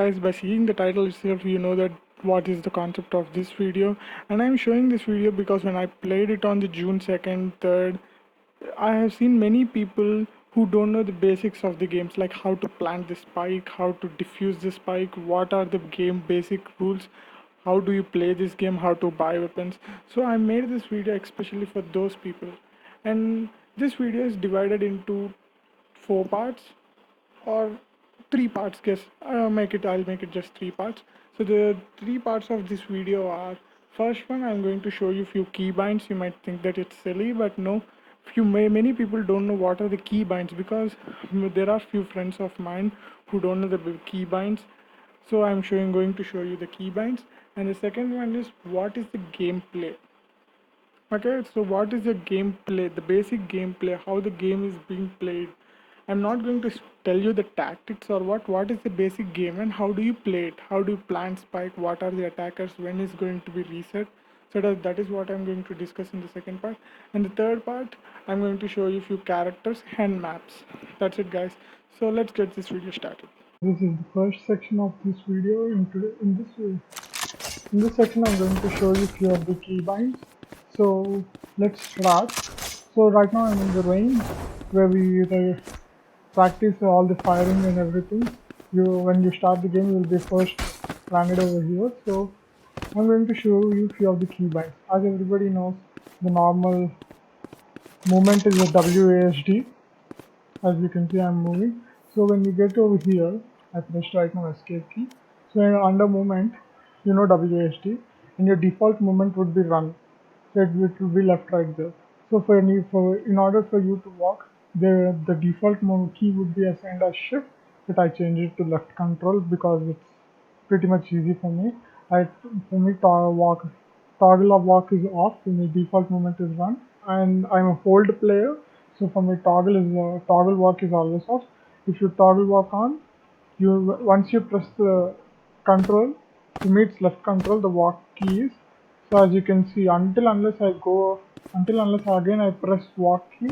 guys, by seeing the title itself you know that what is the concept of this video, and I'm showing this video because when I played it on the June 2nd, 3rd, I have seen many people who don't know the basics of the games, like how to plant the spike, how to defuse the spike, what are the game basic rules, how do you play this game, how to buy weapons. So I made this video especially for those people, and this video is divided into 4 parts or 3 parts. Guess I'll make it just 3 parts. So the 3 parts of this video are: first one, I'm going to show you few keybinds. You might think that it's silly, but no, many people don't know what are the keybinds, because there are few friends of mine who don't know the keybinds. So I'm going to show you the keybinds. And the second one is, what is the gameplay. Okay, so what is the gameplay, the basic gameplay, how the game is being played. I'm not going to tell you the tactics or what is the basic game and how do you play it, how do you plant spike, what are the attackers, when is going to be reset. So that is what I'm going to discuss in the second part. And the third part, I'm going to show you few characters and maps. That's it, guys. So let's get this video started. This is the first section of this video. In this section, I'm going to show you few of the keybinds. So let's start. So right now I'm in the range where we practice all the firing and everything. When you start the game, you will be first landed over here. So I'm going to show you few of the keybinds. As everybody knows, the normal movement is a WASD. As you can see, I'm moving. So when you get over here, I pressed right now escape key. So under movement, you know WASD, and your default movement would be run. So it will be left right there. So in order for you to walk, the default key would be assigned as shift, but I changed it to left control because it's pretty much easy for me. For me toggle of walk is off, so my default movement is run, and I'm a hold player, so for me toggle walk is always off. If you toggle walk on, you once you press the control, to me it's left control, the walk key is. So as you can see, until unless again I press walk key,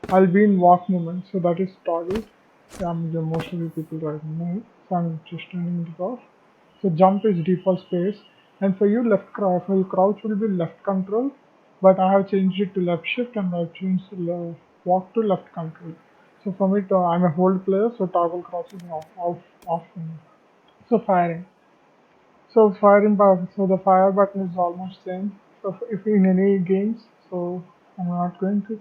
I'll be in walk movement. So that is toggle. Most of the people right now. So I'm just turning it off. So jump is default space, and for you for you crouch will be left control, but I have changed it to left shift and I've changed walk to left control. So for me, I'm a hold player, so toggle crouch is off for me. So firing. So the fire button is almost same. So if in any games, so I'm not going to.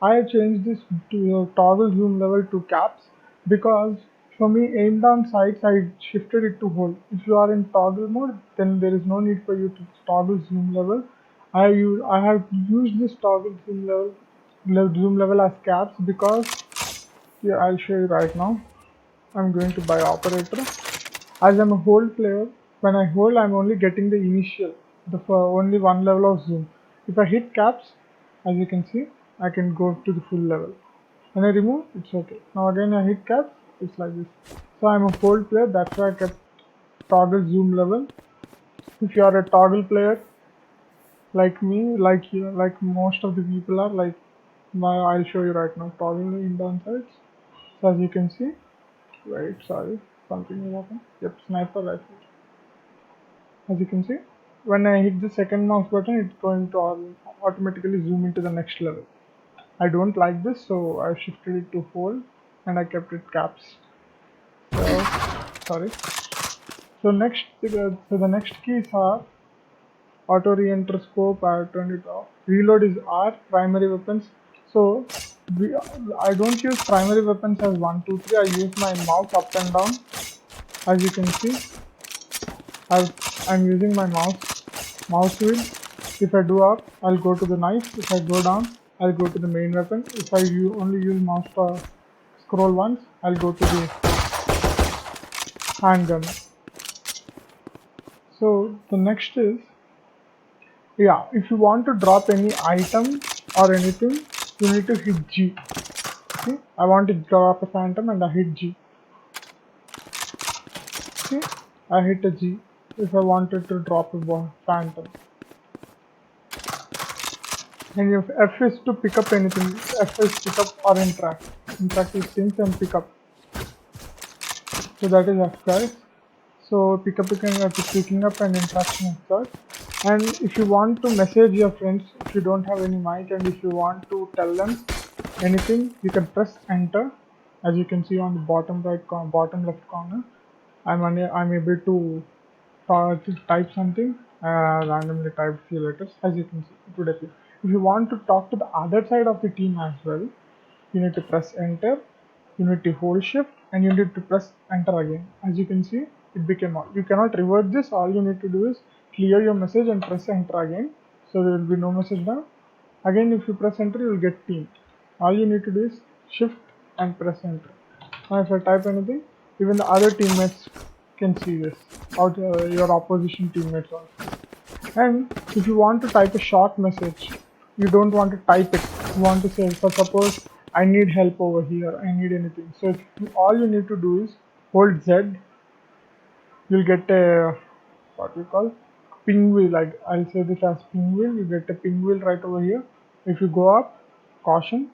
I have changed this to toggle zoom level to caps because for me aim down sights I shifted it to hold. If you are in toggle mode, then there is no need for you to toggle zoom level. I have used this toggle zoom level as caps because, yeah, I'll show you right now. I'm going to buy operator. As I'm a hold player, when I hold, I'm only getting the initial, for only one level of zoom. If I hit caps, as you can see, I can go to the full level. When I remove, it's okay. Now again I hit caps, it's like this. So I'm a hold player, that's why I kept toggle zoom level. If you are a toggle player, like me, like you, like most of the people are, I'll show you right now, toggle in downsides. So as you can see, wait, sorry, something will happen. Yep, sniper rifle. As you can see, when I hit the second mouse button, it's going to automatically zoom into the next level. I don't like this, so I shifted it to hold and I kept it caps. So sorry. So the next keys are auto re-enter scope. I turned it off. Reload is R. Primary weapons. So we, I don't use primary weapons as 1, 2, 3. I use my mouse up and down. As you can see, I'm using my mouse wheel. If I do up, I'll go to the knife. If I go down, I'll go to the main weapon. If I only use mouse to scroll once, I'll go to the handgun. So the next is, yeah, if you want to drop any item or anything, you need to hit G. See, I want to drop a phantom and I hit G. See, I hit a G if I wanted to drop a phantom. And if F is to pick up anything, F is pick up or interact. Interact is things and pick up. So that is F, guys. So picking up an interaction is third. And if you want to message your friends, if you don't have any mic, and if you want to tell them anything, you can press enter. As you can see on the bottom left corner, I'm able to type something. Randomly type few letters. As you can see, it would appear. If you want to talk to the other side of the team as well, you need to press enter, you need to hold shift, and you need to press enter again. As you can see, it became on. You cannot revert this. All you need to do is clear your message and press enter again, so there will be no message now. Again, if you press enter, you will get team. All you need to do is shift and press enter. Now if I type anything, even the other teammates can see this, your opposition teammates also. And if you want to type a short message, you don't want to type it. You want to say, for suppose, I need help over here, I need anything. So all you need to do is hold Z. You'll get a what we call ping wheel. Like I'll say this as ping wheel. You get a ping wheel right over here. If you go up, caution,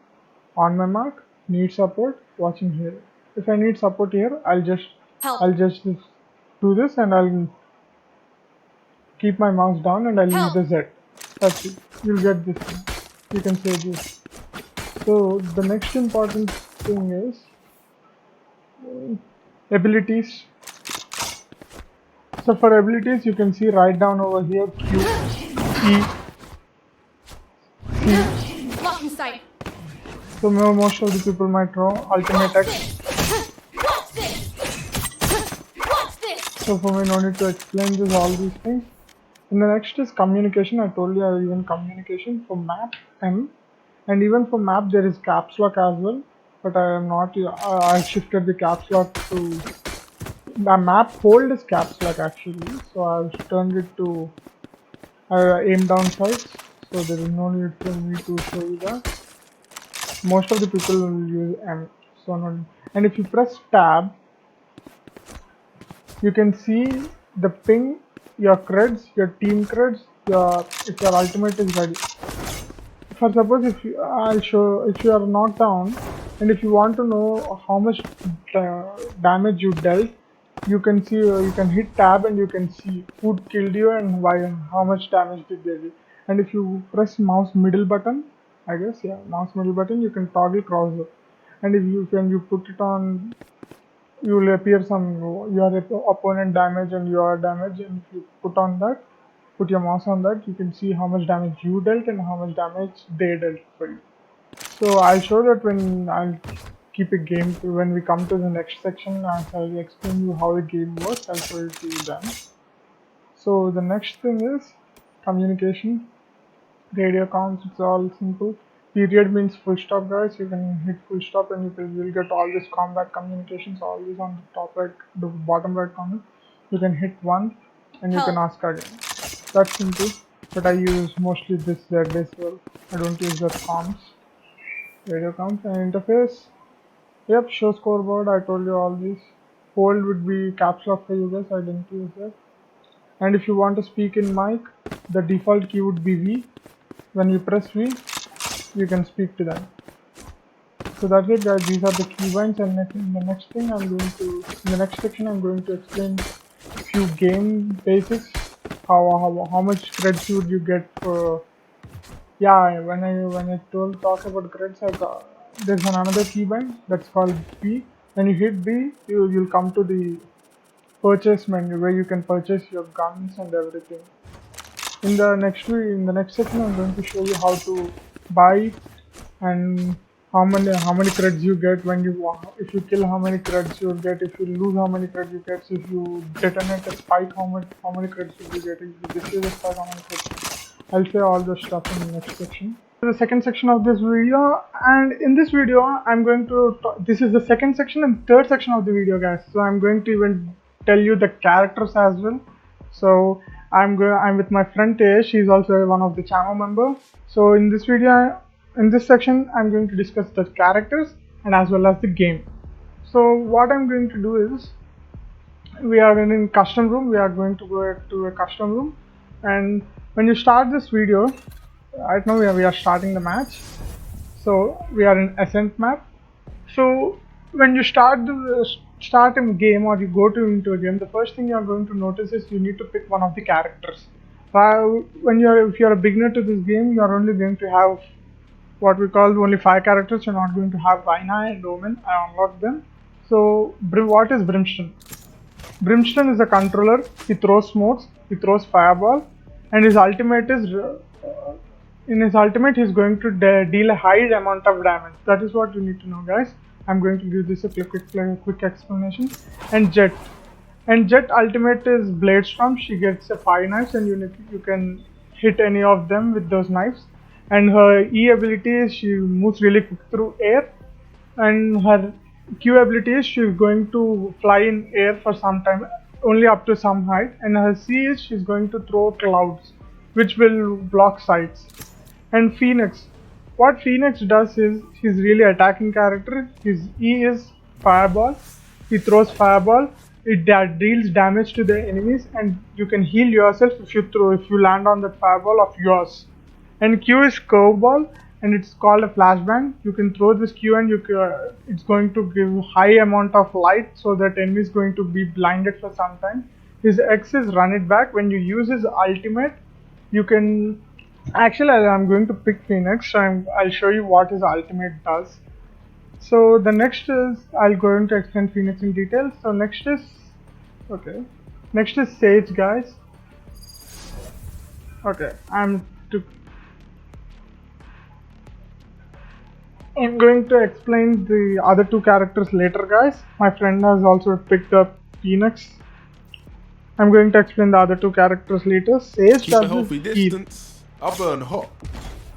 on my mark, need support, watching here. If I need support here, I'll just do this and I'll keep my mouse down and I'll use the Z. That's it. You'll get this one. You can say this. So the next important thing is abilities. So for abilities, you can see right down over here Q, E, C. Lock in sight. So most of the people might know Ultimate X. Watch this. Watch this. So for me, no need to explain this all these things. And the next is communication. I told you I have even communication for map M, and even for map there is caps lock as well. But I am not. I shifted the caps lock to the map hold is caps lock actually. So I've turned it to aim down sights. So there is no need for me to show you that. Most of the people will use M. So no. And if you press tab, you can see the ping, your creds, your team creds, if your ultimate is ready. For suppose if you are knocked down, and if you want to know how much damage you dealt, you can see you can hit tab and you can see who killed you and why and how much damage did they do. And if you press mouse middle button, I guess mouse middle button, you can toggle crosshair. And if you put it on, you will appear your opponent damage and your damage, and if you put your mouse on that, you can see how much damage you dealt and how much damage they dealt for you. So I'll show that when I'll keep a game when we come to the next section. I'll explain you how the game works. I'll show it to you then. So the next thing is communication. Radio counts, it's all simple. Period means full stop, guys. You can hit full stop and you'll get all this combat communications always on the top right, the bottom right corner. You can hit one and you can ask again. That's simple. But I use mostly this Z as well. I don't use the comms. Radio counts and interface. Yep, show scoreboard. I told you all these. Hold would be caps lock for you guys. I didn't use that. And if you want to speak in mic, the default key would be V. When you press V, you can speak to them. So that's it, guys. These are the keybinds, and in the next section, I'm going to explain a few game basics. How much creds would you get for? Yeah, when I talk about creds, there's another keybind that's called B. When you hit B, you'll come to the purchase menu where you can purchase your guns and everything. In the next section, I'm going to show you how to buy and how many creds you get if you kill, how many creds you get, if you lose, how many creds you get, if you detonate a spike, how many creds you get, if you defuse a spike, how many creds. I'll say all the stuff in the next section. The second section of this video, and in this video I'm going to this is the second section and third section of the video, guys. So I'm going to even tell you the characters as well. So I'm with my friend Tej. She's also one of the channel member. So in this section I'm going to discuss the characters and as well as the game. So what I'm going to do is, we are in custom room. We are going to go to a custom room, and when you start this video, right now we are starting the match. So we are in Ascent map. So when you start start a game or you go to into a game, the first thing you're going to notice is you need to pick one of the characters. When if you're a beginner to this game, you're only going to have what we call only 5 characters. You're not going to have Rhina and Omen. I unlocked them. So what is Brimstone? Brimstone is a controller. He throws smokes, he throws fireball, and his ultimate is in his ultimate he's going to deal a high amount of damage. That is what you need to know, guys. I'm going to give this a quick explanation. And Jet ultimate is Blade Storm. She gets a 5 knives, and you can hit any of them with those knives. And her E ability is she moves really quick through air, and her Q ability is she's going to fly in air for some time, only up to some height, and her C is she's going to throw clouds, which will block sights. And Phoenix, what Phoenix does is he's really attacking character. His E is fireball. He throws fireball. It deals damage to the enemies, and you can heal yourself if you land on that fireball of yours. And Q is curveball, and it's called a flashbang. You can throw this Q, and it's going to give high amount of light, so that enemy is going to be blinded for some time. His X is run it back. When you use his ultimate, you can actually I'm going to pick Phoenix. So I'll show you what his ultimate does. So the next is I'll going to explain Phoenix in detail. So next is Sage, guys. Okay, I'm going to explain the other 2 characters later, guys. My friend has also picked up Phoenix. I'm going to explain the other 2 characters later. Sage Keep a does healthy this heal. distance. I burn hot.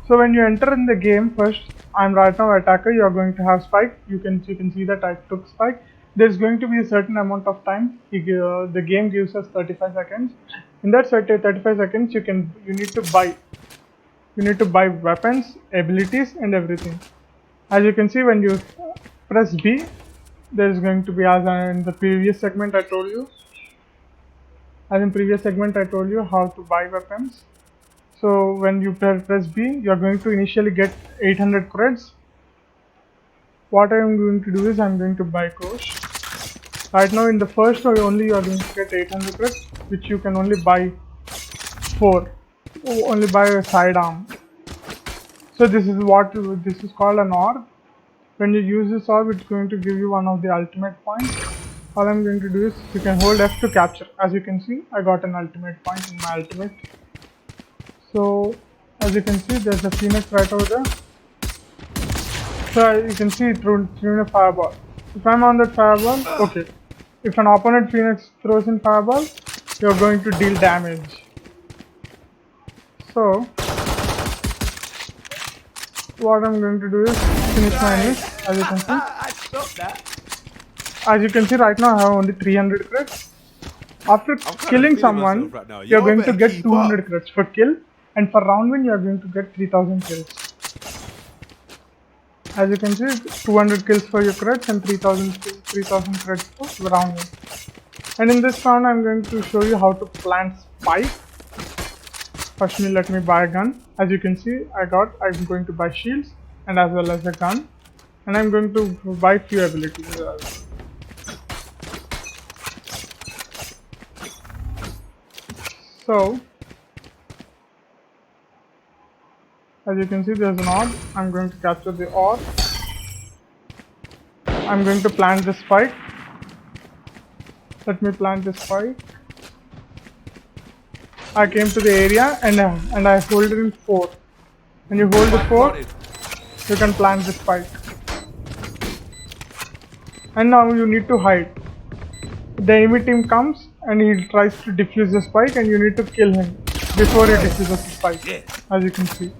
So when you enter in the game, first I'm right now attacker. You're going to have Spike. You can see that I took Spike. There's going to be a certain amount of time. The game gives us 35 seconds. In that 35 seconds, you need to buy. You need to buy weapons, abilities, and everything. As you can see, when you press B, there is going to be, as in the previous segment I told you. As in previous segment I told you how to buy weapons. So when you press B, you are going to initially get 800 creds. What I am going to do is I am going to buy Kosh. Right now in the first row only you are going to get 800 creds, which you can only buy 4. Only buy a sidearm. So this is called an orb. When you use this orb, it's going to give you one of the ultimate points. All I'm going to do is you can hold F to capture. As you can see, I got an ultimate point in my ultimate. So as you can see, there's a Phoenix right over there. So you can see it through a fireball. If I'm on that fireball, okay. If an opponent Phoenix throws in fireball, you're going to deal damage. So what I'm going to do is finish my miss. As you can see, right now I have only 300 crits. After killing someone, you're going to get 200 crits for kill, and for round win, you're going to get 3000 kills. As you can see, 200 kills for your crits and 3000 crits for round win. And in this round, I'm going to show you how to plant spike. First, let me buy a gun. As you can see, I'm going to buy shields and as well as a gun, and I'm going to buy few abilities. So as you can see, there's an orb. I'm going to capture the orb. I'm going to plant this spike. Let me plant this spike. I came to the area and I hold it in 4. When you hold the 4, you can plant the spike. And now you need to hide. The enemy team comes and he tries to defuse the spike, and you need to kill him before he defuses the spike. As you can see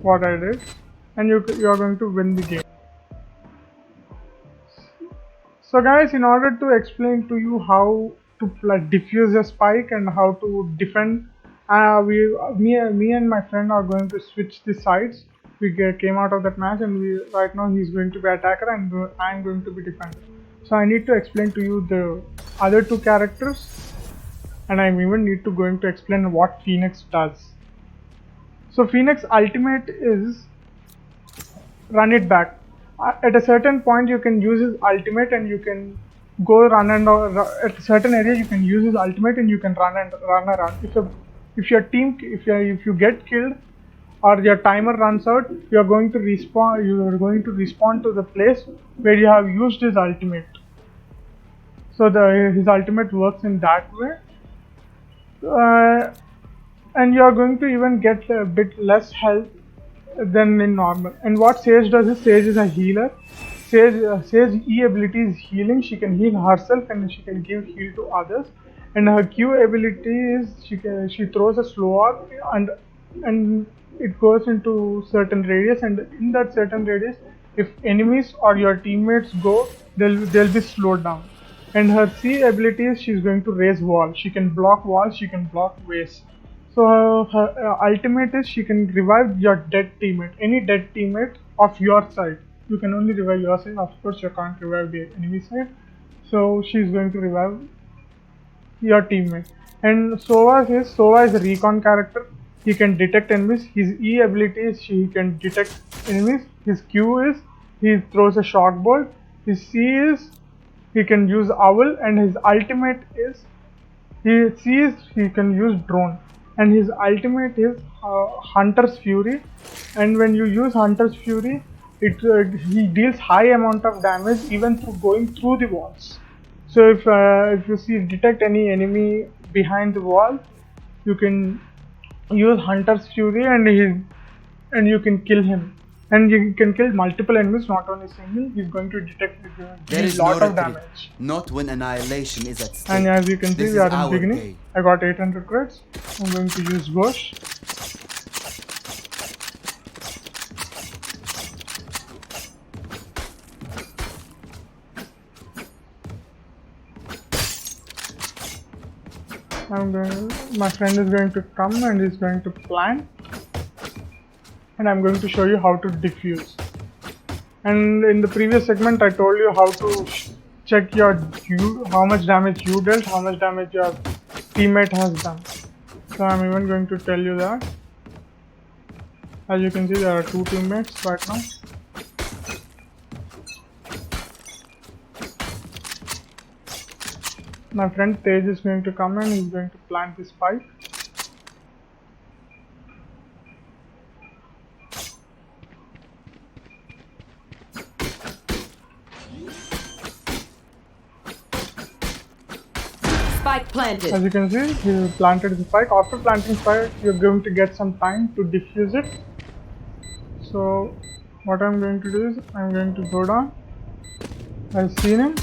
what I did, and you are going to win the game. So guys, in order to explain to you how to defuse a spike and how to defend, me and my friend are going to switch the sides. We came out of that match, and right now he's going to be attacker and I'm going to be defender. So I need to explain to you the other 2 characters, and I even need to going to explain what Phoenix does. So Phoenix ultimate is run it back. At a certain point you can use his ultimate and you can go run and at a certain area you can use his ultimate and you can run around. If you get killed or your timer runs out, you are going to respawn to the place where you have used his ultimate. So his ultimate works in that way. And you are going to even get a bit less health than in normal. And what Sage does is Sage is a healer. Sage E ability is healing. She can heal herself and she can give heal to others. And her Q ability is she throws a slow arc and it goes into certain radius, and in that certain radius, if enemies or your teammates go, they'll be slowed down. And her C ability is she's going to raise walls. She can block walls. She can block waves. So her ultimate is she can revive your dead teammate, any dead teammate of your side. You can only revive your side. Of course, you can't revive the enemy side. So she's going to revive your teammate. And Sova is a recon character. He can detect enemies. His E ability is he can detect enemies. His Q is he throws a shock bolt. His C is he can use owl, and his ultimate is he sees he can use drone, and his ultimate is Hunter's Fury. And when you use Hunter's Fury, he deals high amount of damage even through going through the walls. So if you see detect any enemy behind the wall, you can use Hunter's Fury and you can kill him. And you can kill multiple enemies, not only single. He's going to detect There is a lot no of retreat, damage. not when annihilation is at stake. And as you can see, This we is are in our beginning. day. I got 800 credits. I'm going to use Ghosh. My friend is going to come and is going to plant, and I'm going to show you how to defuse. And in the previous segment, I told you how to check how much damage you dealt, how much damage your teammate has done. So I'm even going to tell you that. As you can see, there are 2 teammates right now. My friend Tej is going to come and he's going to plant this spike. Spike planted. As you can see, he planted the spike. After planting spike, you're going to get some time to defuse it. So what I'm going to do is I'm going to go down. I've seen him.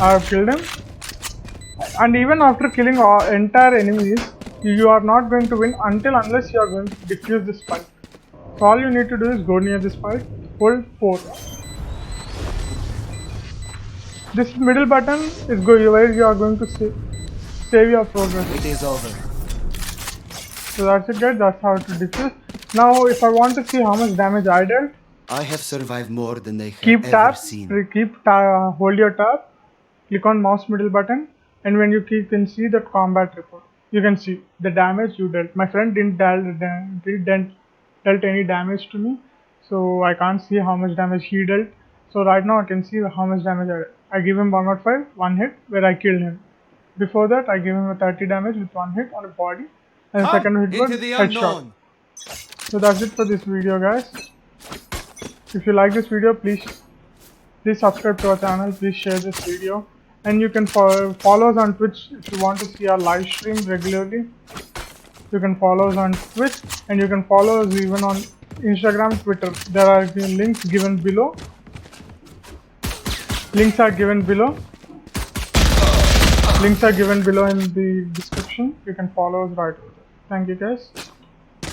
I've killed him. And even after killing entire enemies, you are not going to win unless you are going to defuse the spike. So all you need to do is go near the spike, hold 4. This middle button is where you are going to save your progress. It is over. So that's it guys, that's how to defuse. Now if I want to see how much damage I dealt, I have survived more than they have keep ever tap, seen. hold your tab, click on mouse middle button, and when you can see the combat report. You can see the damage you dealt. My friend didn't dealt any damage to me, so I can't see how much damage he dealt. So right now I can see how much damage I dealt. I give him 105, 1 hit where I killed him. Before that I gave him a 30 damage with 1 hit on the body, and the second hit was headshot. So that's it for this video guys. If you like this video, please subscribe to our channel, please share this video, and you can follow us on Twitch if you want to see our live stream regularly. You can follow us on Twitch, and you can follow us even on Instagram, Twitter. There are links given below. Links are given below. Links are given below in the description. You can follow us right over there. Thank you guys.